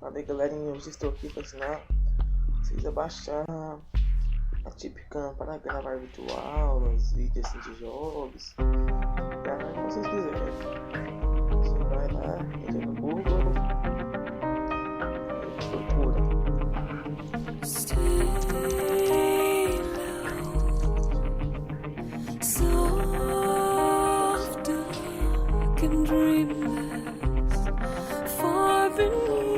Falei, galerinha, hoje estou aqui para ensinar vocês a baixar a Tipcam para gravar videoaulas, vídeos assim de jogos, gravar o que vocês quiserem. Você vai lá, entra no Google e procura. Soft, dark and dreamless, far beneath